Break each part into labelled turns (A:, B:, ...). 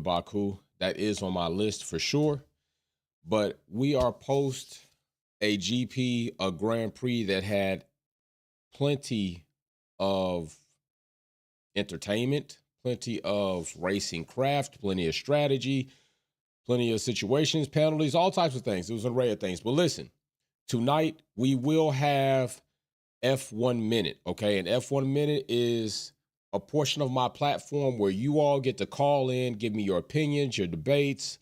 A: Baku. That is on my list for sure. But we are post a GP, a Grand Prix that had plenty of entertainment, plenty of racing craft, plenty of strategy, plenty of situations, penalties, all types of things. It was an array of things. But listen, tonight we will have F1 Minute, okay? And F1 Minute is a portion of my platform where you all get to call in, give me your opinions, your debates,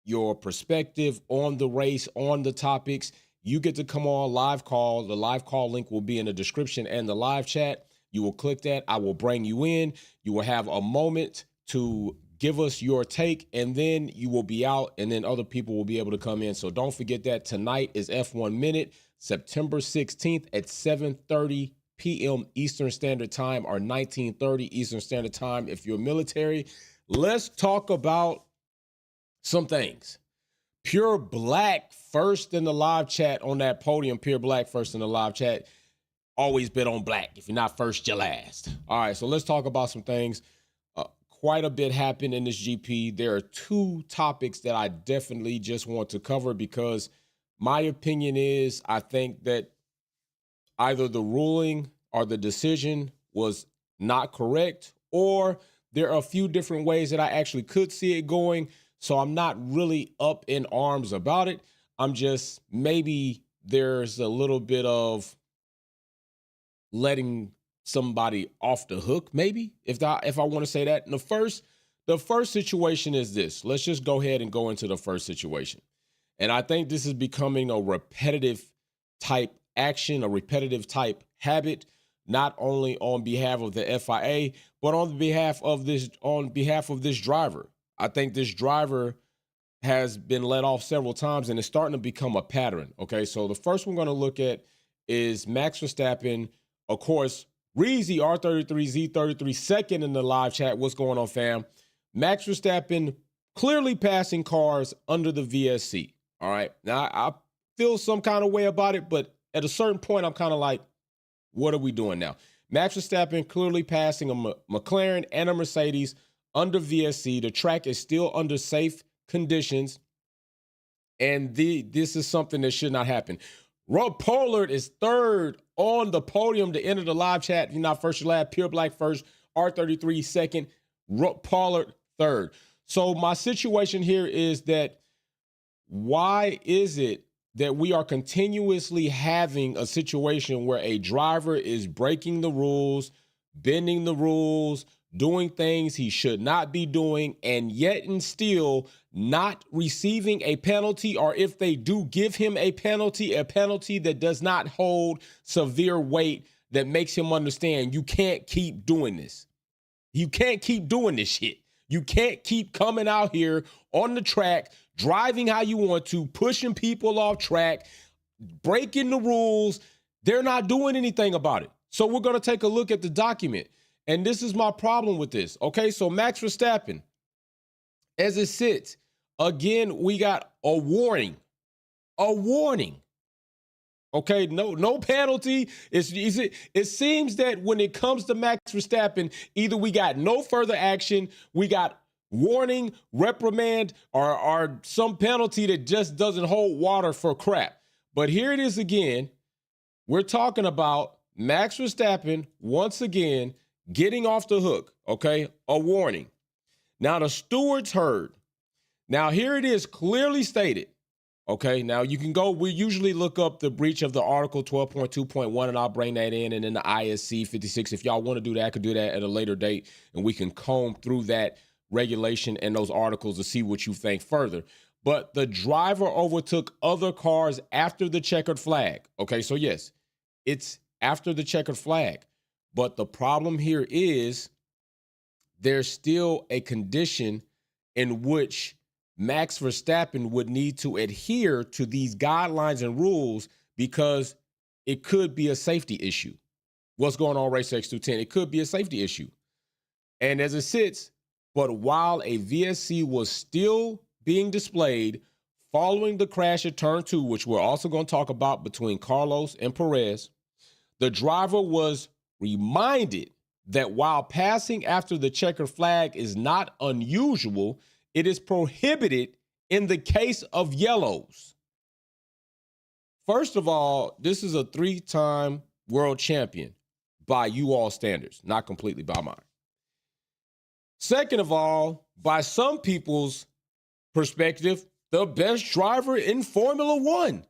A: your perspective on the race, on the topics. You get to come on live call. The live call link will be in the description and the live chat. You will click that. I will bring you in. You will have a moment to give us your take, and then you will be out, and then other people will be able to come in. So don't forget that tonight is F1 Minute, September 16th at 7:30 p.m. Eastern Standard Time, or 19:30 Eastern Standard Time if you're military. Let's talk about some things. Pure Black first in the live chat on that podium. Pure Black first in the live chat. Always bet on black. If you're not first, you're last. All right, so let's talk about some things. Quite a bit happened in this GP. There are two topics that I definitely just want to cover because my opinion is I think that either the ruling or the decision was not correct, or there are a few different ways that I actually could see it going. So I'm not really up in arms about it. I'm just, maybe there's a little bit of letting somebody off the hook, maybe, if I want to say that. And the first situation is this. Let's just go ahead and go into the first situation. And I think this is becoming a repetitive type action, a repetitive type habit, not only on behalf of the FIA, but on behalf of this driver. I think this driver has been let off several times, and it's starting to become a pattern. Okay, so the first one we're going to look at is Max Verstappen. Of course, Reezy R33 Z33 second in the live chat. What's going on, fam? Max Verstappen clearly passing cars under the VSC. All right. Now, I feel some kind of way about it, but at a certain point, I'm kind of like, what are we doing now? Max Verstappen clearly passing a McLaren and a Mercedes under VSC. The track is still under safe conditions, and this is something that should not happen. Rob Pollard is third on the podium to enter the live chat. If you're not first, you're last. Pure Black first, R33 second, Rob Pollard third. So my situation here is that why is it that we are continuously having a situation where a driver is breaking the rules, bending the rules, doing things he should not be doing, and yet and still not receiving a penalty, or if they do give him a penalty that does not hold severe weight that makes him understand you can't keep doing this. You can't keep doing this shit. You can't keep coming out here on the track, driving how you want to, pushing people off track, breaking the rules. They're not doing anything about it. So we're going to take a look at the document. And this is my problem with this. Okay, so Max Verstappen, as it sits, again, we got a warning. A warning. Okay, no penalty. It seems that when it comes to Max Verstappen, either we got no further action, we got warning, reprimand, or some penalty that just doesn't hold water for crap. But here it is again. We're talking about Max Verstappen, once again, getting off the hook, okay? A warning. Now, the stewards heard. Now, here it is clearly stated, okay? Now, you can go, we usually look up the breach of the article 12.2.1, and I'll bring that in, and then the ISC 56. If y'all want to do that, I could do that at a later date, and we can comb through that regulation and those articles to see what you think further. But the driver overtook other cars after the checkered flag. Okay, so yes, it's after the checkered flag. But the problem here is there's still a condition in which Max Verstappen would need to adhere to these guidelines and rules because it could be a safety issue. What's going on, Race X210? It could be a safety issue. And as it sits, but while a VSC was still being displayed following the crash at turn 2, which we're also going to talk about between Carlos and Perez, the driver was reminded that while passing after the checkered flag is not unusual, it is prohibited in the case of yellows. First of all, this is a 3-time world champion by you all standards, not completely by mine. Second of all, by some people's perspective, the best driver in Formula One.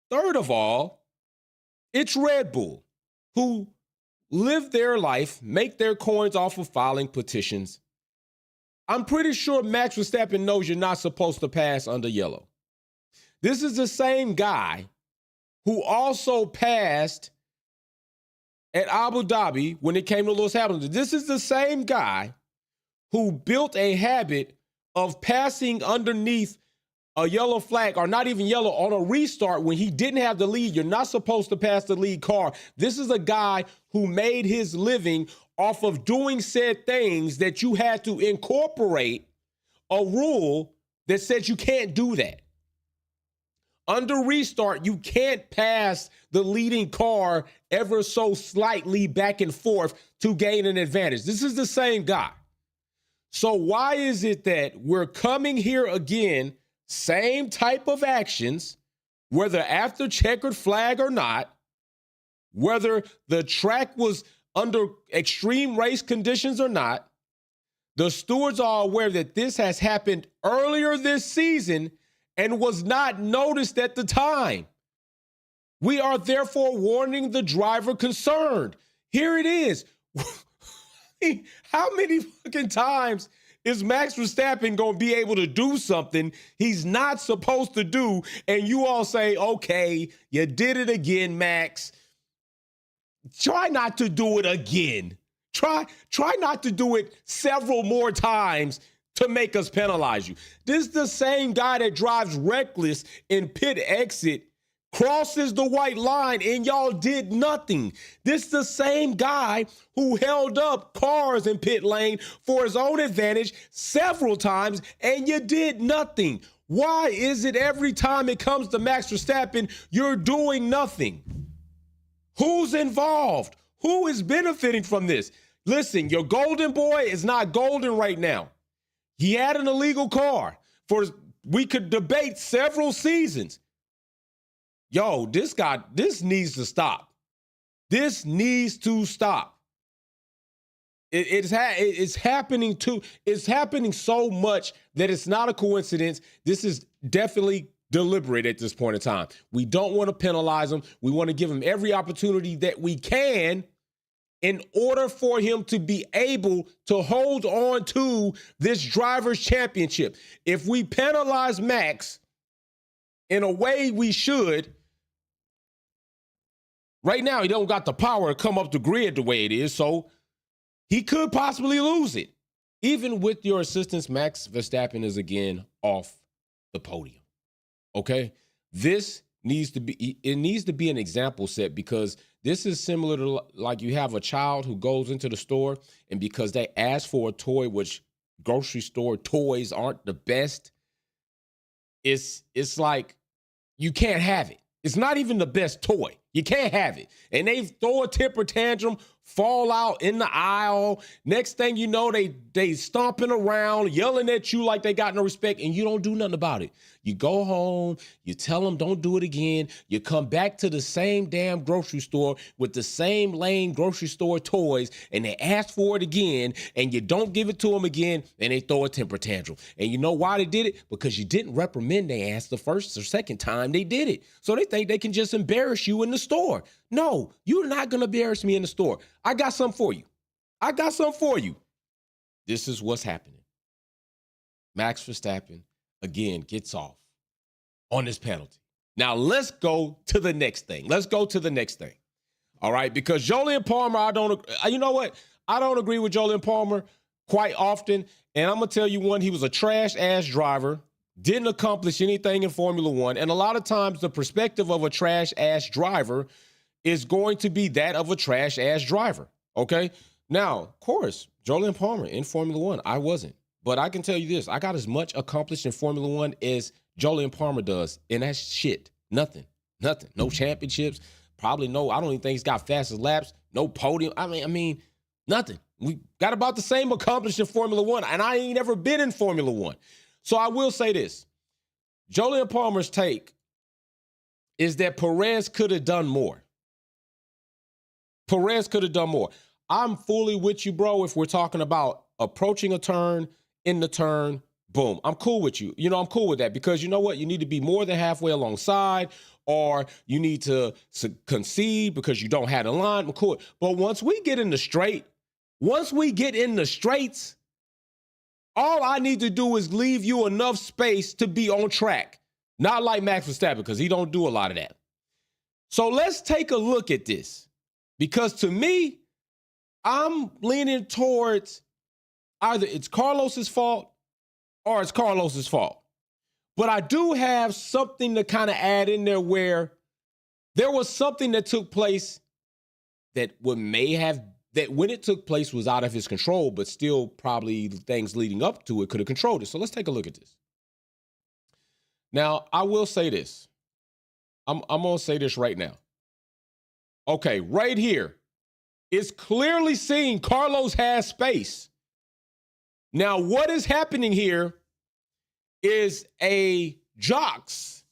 A: Third of all, it's Red Bull, who live their life, make their coins off of filing petitions. I'm pretty sure Max Verstappen knows you're not supposed to pass under yellow. This is the same guy who also passed at Abu Dhabi when it came to Lewis Hamilton. This is the same guy who built a habit of passing underneath a yellow flag, or not even yellow, on a restart when he didn't have the lead. You're not supposed to pass the lead car. This is a guy who made his living off of doing said things that you had to incorporate a rule that said you can't do that. Under restart, you can't pass the leading car ever so slightly back and forth to gain an advantage. This is the same guy. So why is it that we're coming here again, same type of actions, whether after checkered flag or not, whether the track was under extreme race conditions or not? The stewards are aware that this has happened earlier this season and was not noticed at the time. We are therefore warning the driver concerned. Here it is. How many fucking times is Max Verstappen going to be able to do something he's not supposed to do, and you all say, okay, you did it again, Max. Try not to do it again. Try not to do it several more times to make us penalize you. This is the same guy that drives reckless in pit exit, crosses the white line, and y'all did nothing. This is the same guy who held up cars in pit lane for his own advantage several times, and you did nothing. Why is it every time it comes to Max Verstappen, you're doing nothing? Who's involved? Who is benefiting from this? Listen, your golden boy is not golden right now. He had an illegal car we could debate several seasons. Yo, this needs to stop. This needs to stop. It's happening so much that it's not a coincidence. This is definitely deliberate at this point in time. We don't want to penalize him. We want to give him every opportunity that we can in order for him to be able to hold on to this driver's championship. If we penalize Max in a way we should, right now he don't got the power to come up the grid the way it is, so he could possibly lose it. Even with your assistance, Max Verstappen is again off the podium. Okay? It needs to be an example set, because this is similar to like you have a child who goes into the store, and because they ask for a toy, which grocery store toys aren't the best, it's like you can't have it. It's not even the best toy. You can't have it. And they throw a temper tantrum, fall out in the aisle. Next thing you know, they stomping around, yelling at you like they got no respect, and you don't do nothing about it. You go home, you tell them don't do it again. You come back to the same damn grocery store with the same lame grocery store toys, and they ask for it again, and you don't give it to them again, and they throw a temper tantrum. And you know why they did it? Because you didn't reprimand their ass the first or second time they did it. So they think they can just embarrass you in the store. No, you're not going to embarrass me in the store. I got something for you. This is what's happening. Max Verstappen, again, gets off on this penalty. Now, let's go to the next thing. All right, because Jolyon Palmer, I don't agree with Jolyon Palmer quite often. And I'm going to tell you one, he was a trash-ass driver, didn't accomplish anything in Formula One. And a lot of times the perspective of a trash-ass driver is going to be that of a trash-ass driver, okay? Now, of course, Jolyon Palmer in Formula One, I wasn't. But I can tell you this, I got as much accomplished in Formula One as Jolyon Palmer does, and that's shit. Nothing. No championships. Probably no, I don't even think he's got fastest laps. no podium. I mean, nothing. We got about the same accomplished in Formula One, and I ain't ever been in Formula One. So I will say this. Jolyon Palmer's take is that Perez could have done more. Perez could have done more. I'm fully with you, bro, if we're talking about approaching a turn, in the turn, boom. I'm cool with you. You know, I'm cool with that because you know what? You need to be more than halfway alongside, or you need to concede because you don't have the line. I'm cool. But once we get in the straights, all I need to do is leave you enough space to be on track. Not like Max Verstappen, because he don't do a lot of that. So let's take a look at this. Because to me, I'm leaning towards either it's Carlos's fault or it's Carlos's fault. But I do have something to kind of add in there where there was something that took place that when it took place was out of his control, but still probably things leading up to it could have controlled it. So let's take a look at this. Now, I will say this. I'm going to say this right now. Okay, right here. It's clearly seen Carlos has space. Now, what is happening here is a jocks.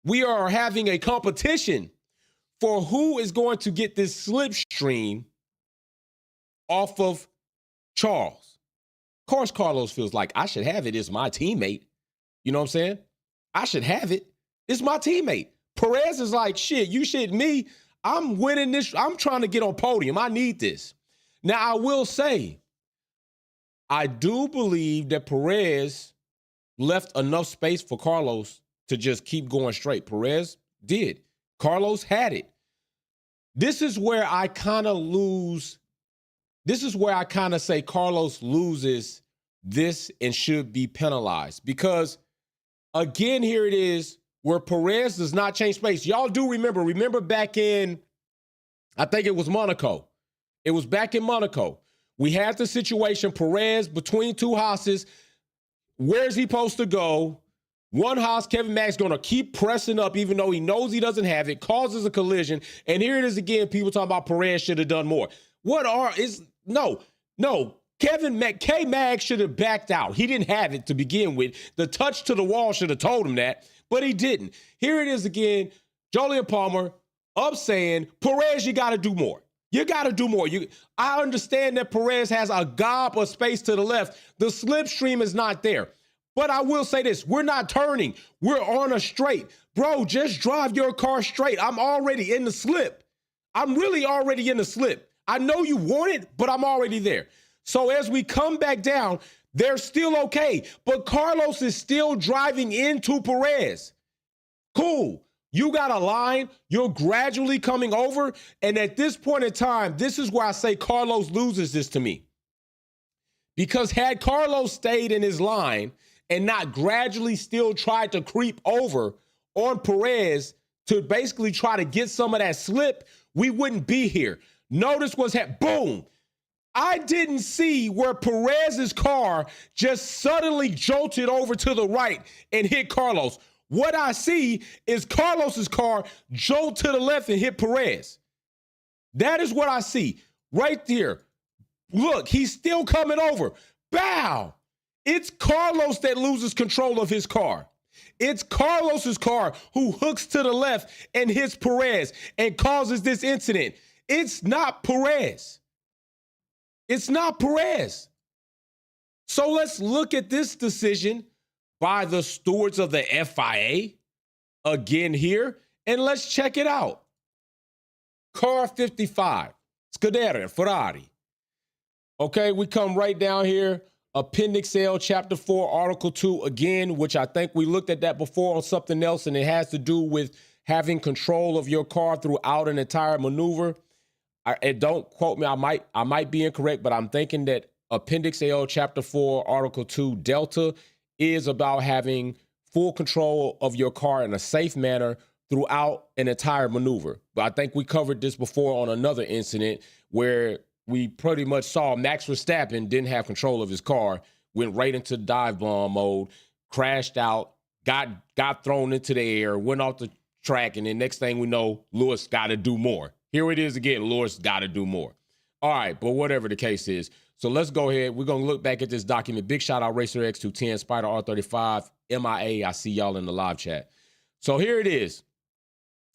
A: We are having a competition for who is going to get this slipstream off of Charles. Of course, Carlos feels like I should have it. It's my teammate. You know what I'm saying? I should have it. It's my teammate. Perez is like, shit, you shit me. I'm winning this. I'm trying to get on podium. I need this. Now, I will say, I do believe that Perez left enough space for Carlos to just keep going straight. Perez did. Carlos had it. This is where I kind of lose. This is where I kind of say Carlos loses this and should be penalized. Because, again, here it is where Perez does not change space. Y'all do remember back in, I think it was Monaco. It was back in Monaco. We had the situation, Perez between two Haas's. Where's he supposed to go? One Haas, Kevin Magnussen, going to keep pressing up even though he knows he doesn't have it, causes a collision. And here it is again, people talking about Perez should have done more. No. K-Mag should have backed out. He didn't have it to begin with. The touch to the wall should have told him that, but he didn't. Here it is again, Jolyon Palmer up saying, Perez, you got to do more. You got to do more. I understand that Perez has a gob of space to the left. The slipstream is not there. But I will say this, we're not turning. We're on a straight. Bro, just drive your car straight. I'm already in the slip. I'm really already in the slip. I know you want it, but I'm already there. So as we come back down, they're still okay. But Carlos is still driving into Perez. Cool. You got a line. You're gradually coming over. And at this point in time, this is where I say Carlos loses this to me. Because had Carlos stayed in his line and not gradually still tried to creep over on Perez to basically try to get some of that slip, we wouldn't be here. Notice what's happening. Boom. I didn't see where Perez's car just suddenly jolted over to the right and hit Carlos. What I see is Carlos's car jolt to the left and hit Perez. That is what I see right there. Look, he's still coming over. Bow. It's Carlos that loses control of his car. It's Carlos's car who hooks to the left and hits Perez and causes this incident. It's not Perez. It's not Perez. So let's look at this decision by the stewards of the FIA again here, and let's check it out. Car 55, Scuderia, Ferrari. Okay, we come right down here. Appendix L, Chapter 4, Article 2, again, which I think we looked at that before on something else, and it has to do with having control of your car throughout an entire maneuver. And don't quote me, I might be incorrect, but I'm thinking that Appendix L, Chapter 4, Article 2, Delta is about having full control of your car in a safe manner throughout an entire maneuver. But I think we covered this before on another incident where we pretty much saw Max Verstappen didn't have control of his car, went right into dive bomb mode, crashed out, got thrown into the air, went off the track, and then next thing we know, Lewis got to do more. Here it is again. Lewis got to do more. All right, but whatever the case is. So let's go ahead. We're going to look back at this document. Big shout out Racer X210, Spider R35, MIA. I see y'all in the live chat. So here it is.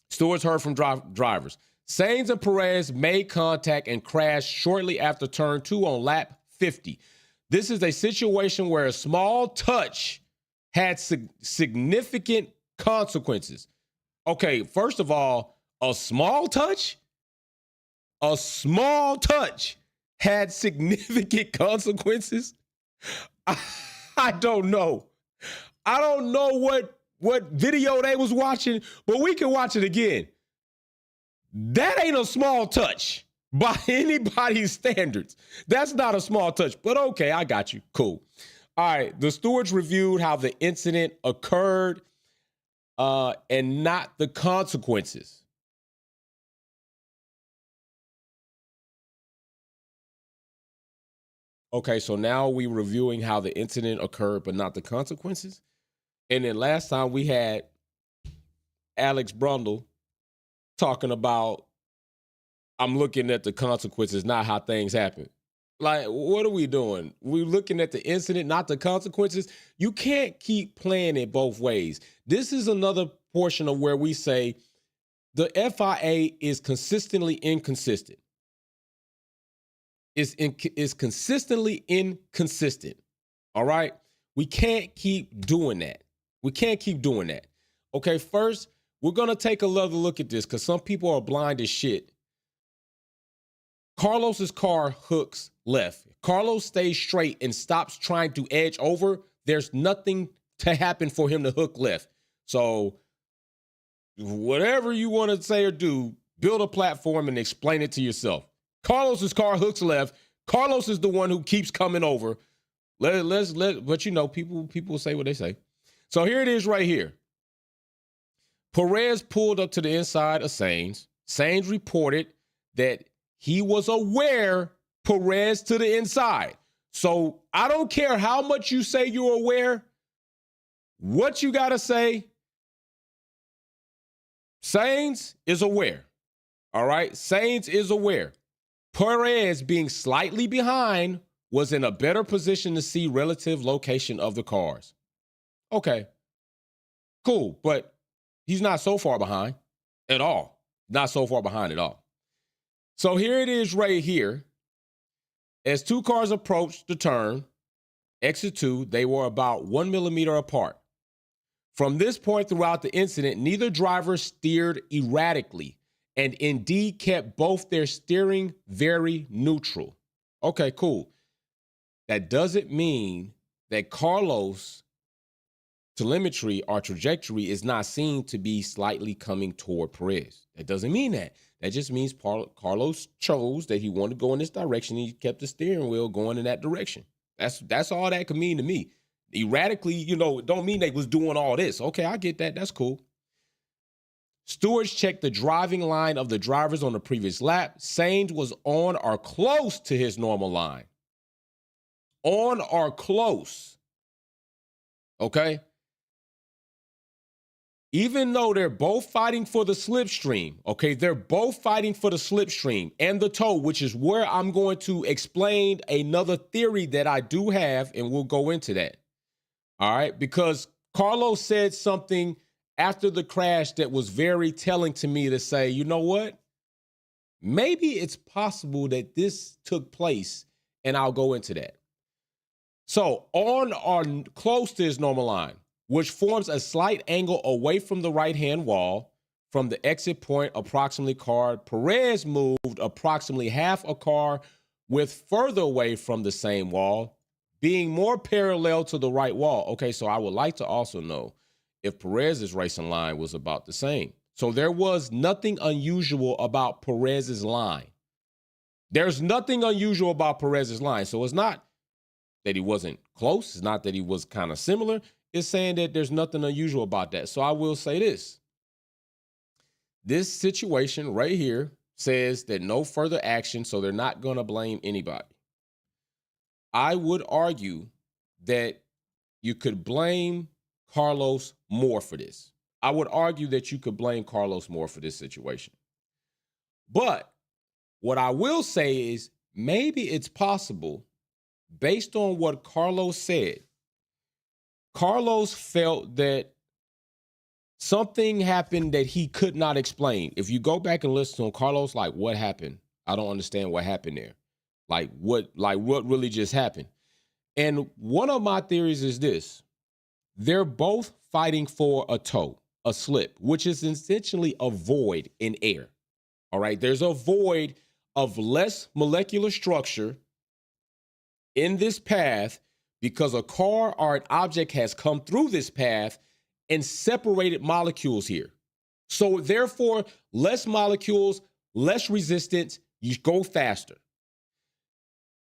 A: Stewards heard from drivers. Sainz and Perez made contact and crashed shortly after turn 2 on lap 50. This is a situation where a small touch had significant consequences. Okay, first of all, a small touch? A small touch had significant consequences? I don't know. I don't know what video they was watching, but we can watch it again. That ain't a small touch by anybody's standards. That's not a small touch, but okay, I got you. Cool. All right, the stewards reviewed how the incident occurred and not the consequences. Okay, so now we're reviewing how the incident occurred, but not the consequences. And then last time we had Alex Brundle talking about, I'm looking at the consequences, not how things happen. Like, what are we doing? We're looking at the incident, not the consequences. You can't keep playing it both ways. This is another portion of where we say the FIA is consistently inconsistent. Is consistently inconsistent. All right? We can't keep doing that. We can't keep doing that. Okay, first, we're going to take another look at this because some people are blind as shit. Carlos's car hooks left. Carlos stays straight and stops trying to edge over. There's nothing to happen for him to hook left. So whatever you want to say or do, build a platform and explain it to yourself. Carlos's car hooks left. Carlos is the one who keeps coming over. But you know, people say what they say. So here it is right here. Perez pulled up to the inside of Sainz. Sainz reported that he was aware Perez to the inside. So I don't care how much you say you're aware. What you got to say, Sainz is aware. All right? Sainz is aware. Perez being slightly behind was in a better position to see relative location of the cars. Okay, cool, but he's not so far behind at all. Not so far behind at all. So here it is right here. As two cars approached the turn, exit 2, they were about 1 millimeter apart. From this point throughout the incident, neither driver steered erratically and indeed kept both their steering very neutral. Okay, cool. That doesn't mean that Carlos' telemetry or trajectory is not seen to be slightly coming toward Perez. That doesn't mean that. That just means Carlos chose that he wanted to go in this direction. He kept the steering wheel going in that direction. That's all that could mean to me. Erratically, you know, don't mean they was doing all this. Okay, I get that. That's cool. Stewards checked the driving line of the drivers on the previous lap. Sainz was on or close to his normal line. On or close. Okay? Even though they're both fighting for the slipstream, okay, they're both fighting for the slipstream and the tow, which is where I'm going to explain another theory that I do have, and we'll go into that. All right? Because Carlos said something after the crash that was very telling to me to say, you know what? Maybe it's possible that this took place, and I'll go into that. So on or close to his normal line, which forms a slight angle away from the right-hand wall from the exit point approximately car, Perez moved approximately half a car with further away from the same wall, being more parallel to the right wall. Okay, so I would like to also know if Perez's racing line was about the same. So there was nothing unusual about Perez's line. There's nothing unusual about Perez's line. So it's not that he wasn't close. It's not that he was kind of similar. It's saying that there's nothing unusual about that. So I will say this. This situation right here says that no further action, so they're not going to blame anybody. I would argue that you could blame Carlos more for this. I would argue that you could blame Carlos more for this situation. But what I will say is maybe it's possible, based on what Carlos said, Carlos felt that something happened that he could not explain. If you go back and listen to him, Carlos, like, what happened? I don't understand what happened there. Like what really just happened? And one of my theories is this. They're both fighting for a toe, a slip, which is essentially a void in air. All right. There's a void of less molecular structure in this path because a car or an object has come through this path and separated molecules here. So therefore, less molecules, less resistance, you go faster.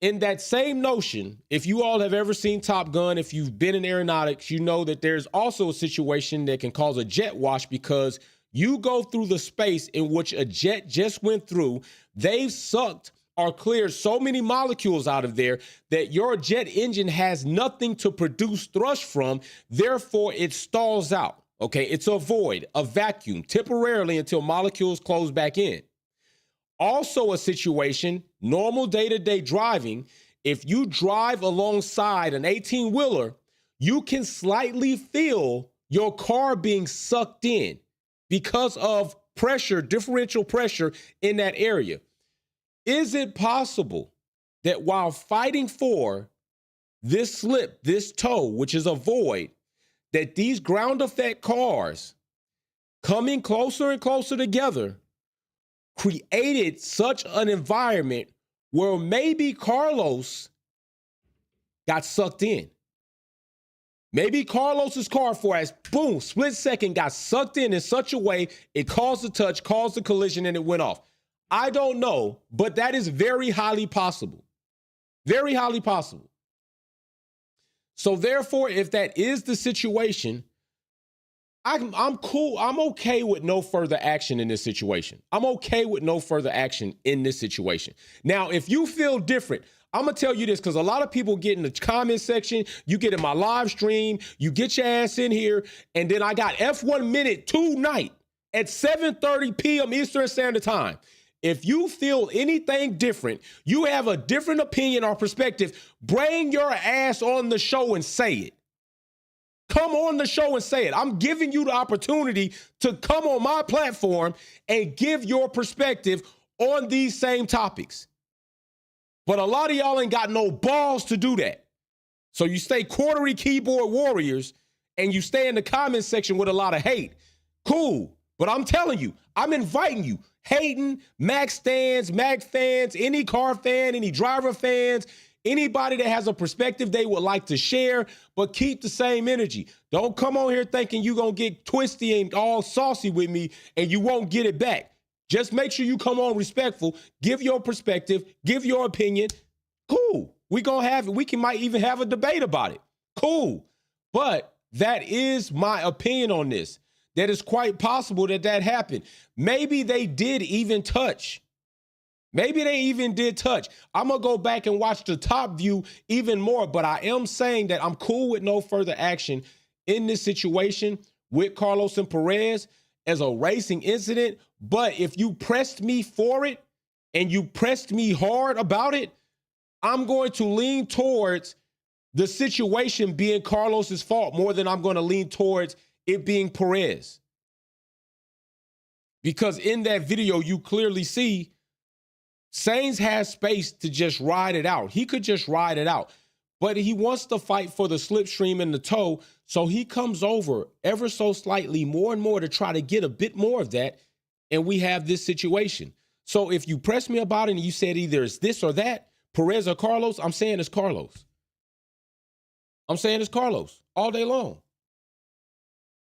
A: In that same notion, if you all have ever seen Top Gun, if you've been in aeronautics, you know that there's also a situation that can cause a jet wash because you go through the space in which a jet just went through. They've sucked or cleared so many molecules out of there that your jet engine has nothing to produce thrust from. Therefore, it stalls out. Okay, it's a void, a vacuum, temporarily until molecules close back in. Also a situation, normal day-to-day driving, if you drive alongside an 18-wheeler, you can slightly feel your car being sucked in because of pressure, differential pressure in that area. Is it possible that while fighting for this slip, this toe, which is a void, that these ground effect cars coming closer and closer together created such an environment where maybe Carlos got sucked in? Maybe Carlos's car, for a boom, split second, got sucked in such a way it caused a touch, caused a collision, and it went off. I don't know, but that is very highly possible. Very highly possible. So therefore, if that is the situation, I'm cool. I'm okay with no further action in this situation. I'm okay with no further action in this situation. Now, if you feel different, I'm going to tell you this because a lot of people get in the comment section. You get in my live stream. You get your ass in here. And then I got F1 Minute tonight at 7:30 p.m. Eastern Standard Time. If you feel anything different, you have a different opinion or perspective, bring your ass on the show and say it. Come on the show and say it. I'm giving you the opportunity to come on my platform and give your perspective on these same topics. But a lot of y'all ain't got no balls to do that. So you stay quarterly keyboard warriors and you stay in the comment section with a lot of hate. Cool. But I'm telling you, I'm inviting you, hating, Mac stands, Mac fans, any car fan, any driver fans, anybody that has a perspective they would like to share, but keep the same energy. Don't come on here thinking you're going to get twisty and all saucy with me and you won't get it back. Just make sure you come on respectful, give your perspective, give your opinion. Cool. We might even have a debate about it. Cool. But that is my opinion on this. That is quite possible that happened. Maybe they did even touch. Maybe they even did touch. I'm going to go back and watch the top view even more, but I am saying that I'm cool with no further action in this situation with Carlos and Perez as a racing incident. But if you pressed me for it and you pressed me hard about it, I'm going to lean towards the situation being Carlos's fault more than I'm going to lean towards it being Perez. Because in that video, you clearly see Sainz has space to just ride it out. He could just ride it out, but he wants to fight for the slipstream and the toe. So he comes over ever so slightly more and more to try to get a bit more of that. And we have this situation. So if you press me about it and you said either it's this or that, Perez or Carlos, I'm saying it's Carlos. I'm saying it's Carlos all day long.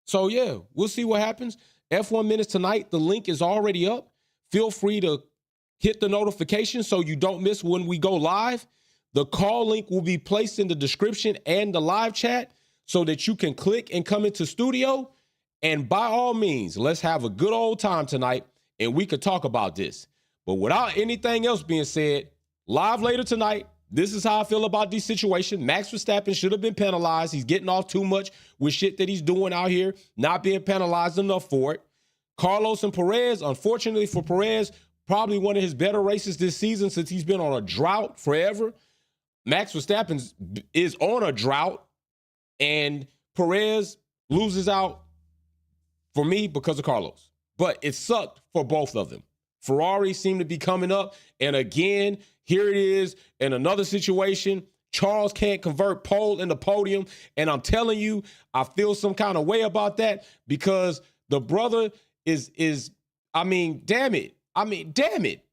A: So yeah, we'll see what happens. F1 Minutes tonight. The link is already up. Feel free to hit the notification so you don't miss when we go live. The call link will be placed in the description and the live chat so that you can click and come into studio. And by all means, let's have a good old time tonight and we could talk about this. But without anything else being said, live later tonight, this is how I feel about this situation. Max Verstappen should have been penalized. He's getting off too much with shit that he's doing out here, not being penalized enough for it. Carlos and Perez, unfortunately for Perez, probably one of his better races this season since he's been on a drought forever. Max Verstappen is on a drought, and Perez loses out for me because of Carlos. But it sucked for both of them. Ferrari seemed to be coming up, and again, here it is in another situation. Charles can't convert pole into podium, and I'm telling you, I feel some kind of way about that because the brother is damn it.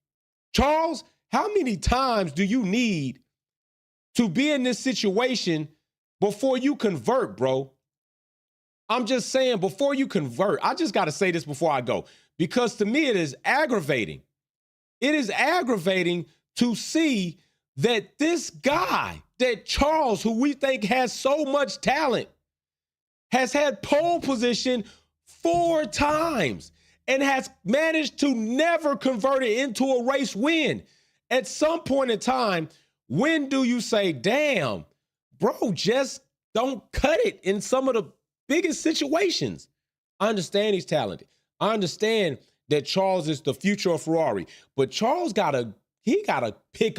A: Charles, how many times do you need to be in this situation before you convert, bro? I'm just saying, before you convert, I just got to say this before I go, because to me, it is aggravating. It is aggravating to see that this guy, that Charles, who we think has so much talent, has had pole position 4 times and has managed to never convert it into a race win. At some point in time, when do you say, damn, bro, just don't cut it in some of the biggest situations? I understand he's talented. I understand that Charles is the future of Ferrari, but Charles gotta pick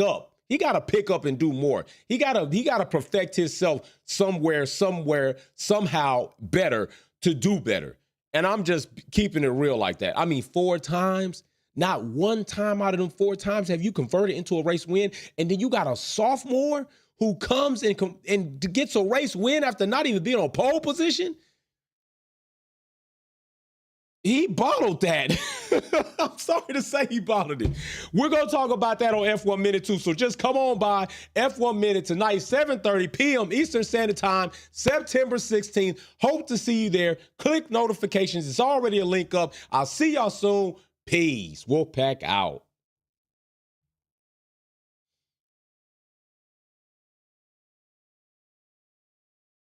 A: up. He gotta pick up and do more. He gotta perfect himself somewhere, somehow better to do better. And I'm just keeping it real like that. I mean, 4 times, not one time out of them 4 times have you converted into a race win. And then you got a sophomore who comes and gets a race win after not even being on pole position. He bottled that. I'm sorry to say he bottled it. We're going to talk about that on F1 Minute 2. So just come on by F1 Minute tonight, 7:30 p.m. Eastern Standard Time, September 16th. Hope to see you there. Click notifications. It's already a link up. I'll see y'all soon. Peace. Wolfpack out.